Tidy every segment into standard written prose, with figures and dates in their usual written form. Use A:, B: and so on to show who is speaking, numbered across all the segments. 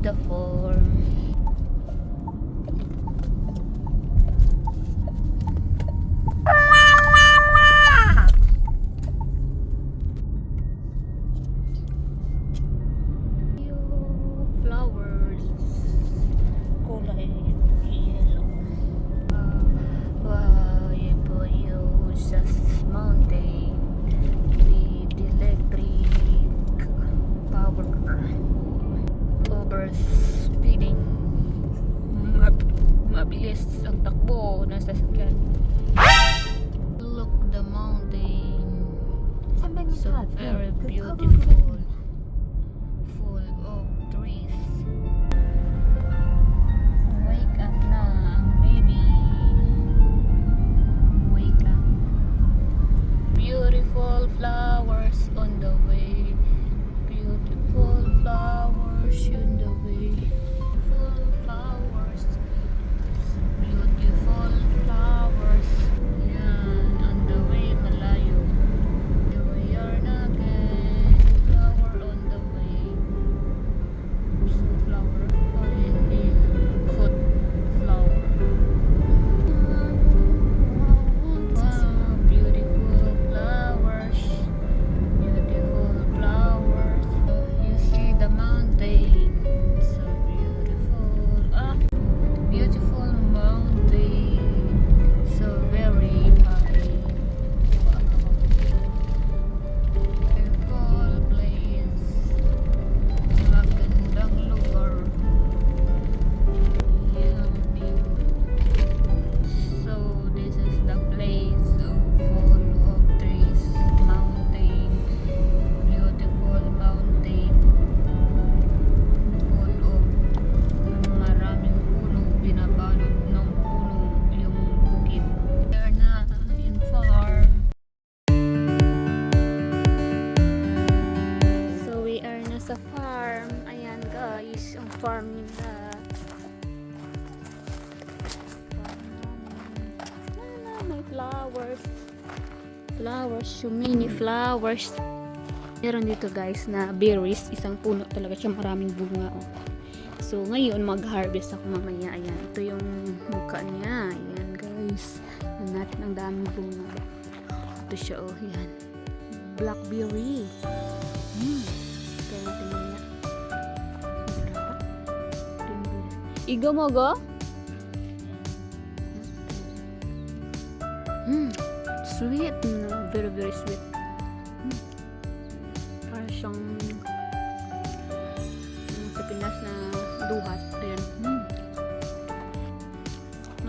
A: the farm. Flowers, kulay yellow. Yan po yung sa mountain with electric power. Over speeding, mabilis ang takbo ng sasakyan. Look the mountain, so very beautiful, full of trees. Wake up na baby, wake up. Beautiful flowers on the way, beautiful flowers on the way, beautiful flowers, beautiful flowers. Yan, on the way, malayo. Here we are na again, flower on the way. So flower, oh hindi, hot flower. Wow, beautiful flowers, beautiful flowers. You see the mountain, so beautiful. Beautiful mountain, so very high. Beautiful place, magandang lugar. Yummy. So this is the place full of trees, mountain, beautiful mountain, full of maraming puno, binabalot ng puno yung bukid. There na in farm. So we are na sa farm. Ayan guys, ang farm nila. May flowers. Flowers, so many flowers. Meron dito guys na berries. Isang puno talaga siya, maraming bunga. Oh. So ngayon mag-harvest ako mamaya. Ayan, ito yung mukha niya. Ayan guys. Ayan natin ang daming bunga. Ito siya, oh. Ayan. Blackberry. Kaya natin mamaya. Masarap. Igo mo go? Sweet. Very very sweet. Parang siyang sa Pinas na duhat. Ayan.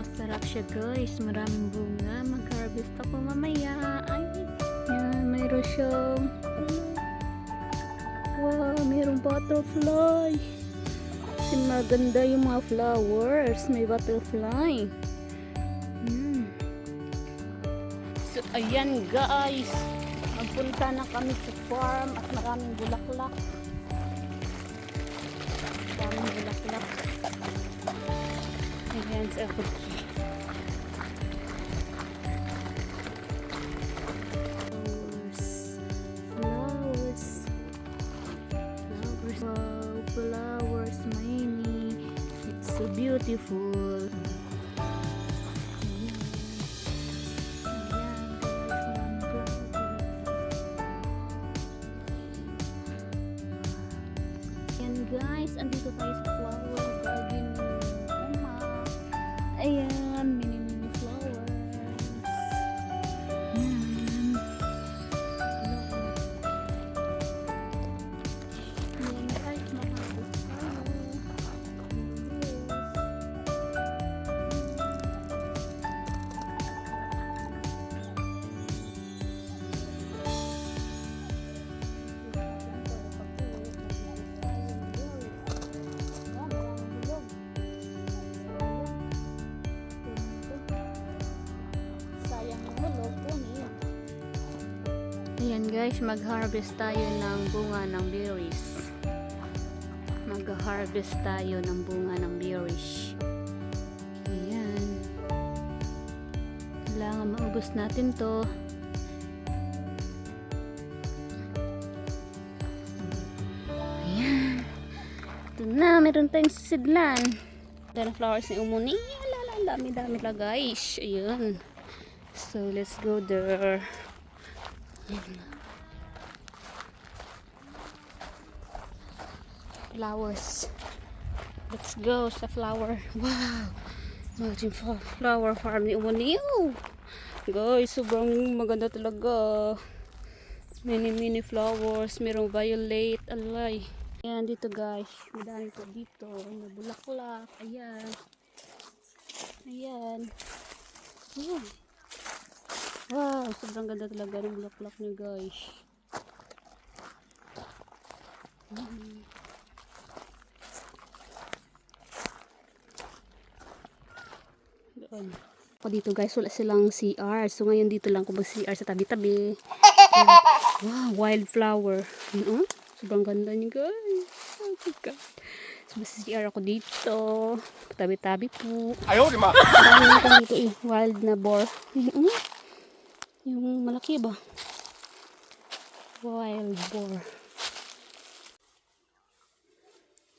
A: Masarap siya guys. Maraming bunga. Mag-harvest ako mamaya. Ay, yan. Mayroon siyang wow, mayroong butterfly. Kasi maganda yung mga flowers. May butterfly. So, ayan guys, magpunta na kami sa farm at maraming bulaklak. Maraming bulaklak. Ayan sa ako. Flowers. Flowers. Wow, flowers, many. It's so beautiful. Guys, andito tayo sa flower garden Uma. Ayan, mini flowers. Ayan. Ayan guys, makakos tayo. Ayan guys, mag-harvest tayo ng bunga ng berries. Mag-harvest tayo ng bunga ng berries. Ayan. Kailangan maubos natin to. Ayan. Ito na, meron tayong sidlan. Then flowers ni Umuni. Alala, dami-dami lang guys. Ayun. So, let's go there. Flowers. Let's go sa flower. Wow. Imagine flower farm ni Umuni. Oh. Guys, sobrang maganda talaga. Mini flowers. Merong violet. Alay. Ayan dito guys. Madami po dito. May bulaklak. Ayan. Ayan. Ayan. Wow. Sobrang ganda talaga ng bulaklak niya guys. Doon. Ako dito guys, wala silang CR. So ngayon dito lang ko mag-CR sa tabi-tabi. Wow, wildflower. Yun, sobrang ganda niya guys. Oh my God. So mag-CR ako dito. Tabi-tabi po. Ayaw, di ma! Marami na dito eh. Wild na boar. Yun, yung malaki ba? Wild boar.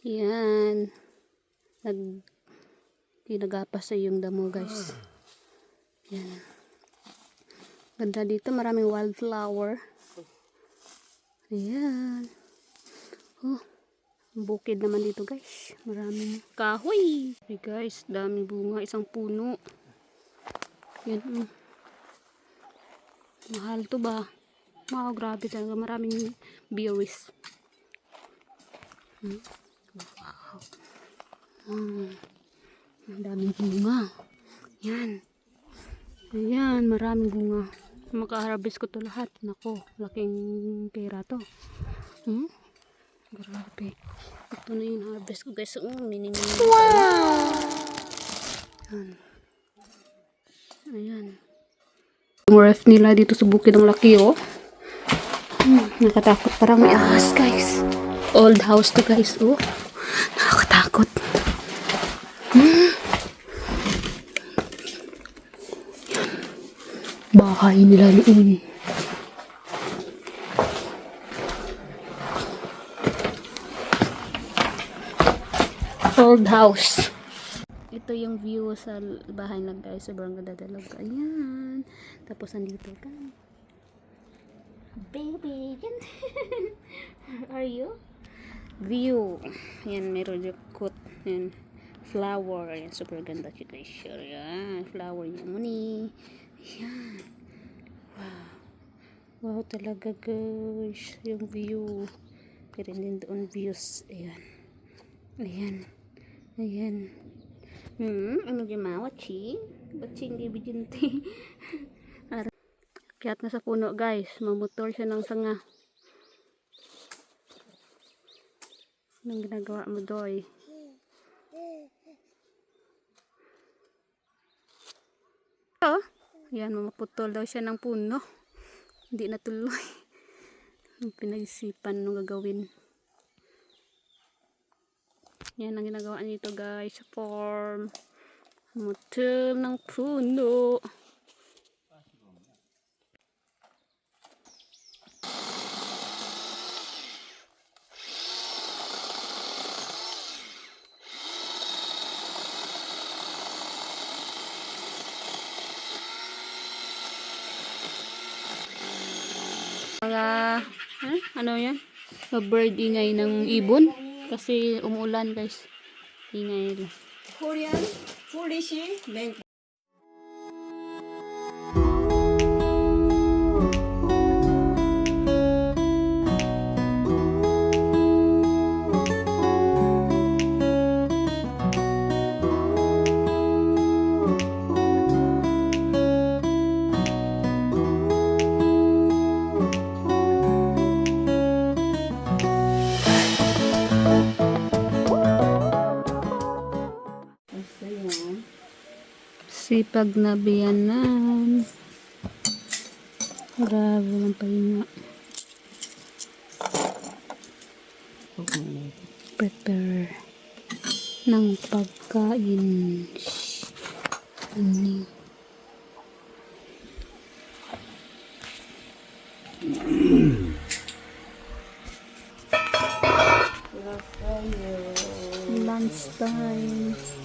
A: Yan. Ginagapas sa yung damo guys. Yan. Ganda dito, maraming wildflower. Ayan. Oh, bukid naman dito guys. Maraming kahoy. Okay guys, daming bunga, isang puno. Yan. Mahal to ba? Wow, grabe talaga. Maraming berries. Wow. Ang daming bunga. Yan. Ayan, maraming bunga. Makaharvest ko to lahat. Nako, laking pera to. Grabe. Ito na yung harvest ko guys. Mini. Wow! Ayan. Yung ref nila dito sa bukid ng laki oh. Nakatakot. Parang may ahas guys. Old house to guys oh. Nakakatakot. Bahay nila noon. Old house. Ito yung view sa bahay na guys. Sobrang ganda talaga. Ayan. Tapos nandito ka. Baby. Where are you? View. Ayan. Meron yung coat. Ayan. Flower. Ayan. Super ganda siya guys. Ayan. Flower niya. Muni. Ayan. Wow. Wow talaga guys. Yung view. Pero din doon views. Ayan. Ayan. Ayan. Ano ginawa? Ching? Ba't ching ibiginte? Kiyat na sa puno guys. Mamotor siya ng sanga. Anong ginagawa mo doy? Oh. Yan, mamaputol daw siya ng puno. Hindi natuloy. Ang pinag-isipan nung gagawin. Yan ang ginagawa nito guys sa farm. Mamaputol ng puno. Ano yan? Bird ingay ng ibon kasi umuulan guys. Ingay lang.
B: Korean Polish mango.
A: Sipag na biyanan. Grabe ng pahinga. Prepare ng pagkain. Ano? It's time.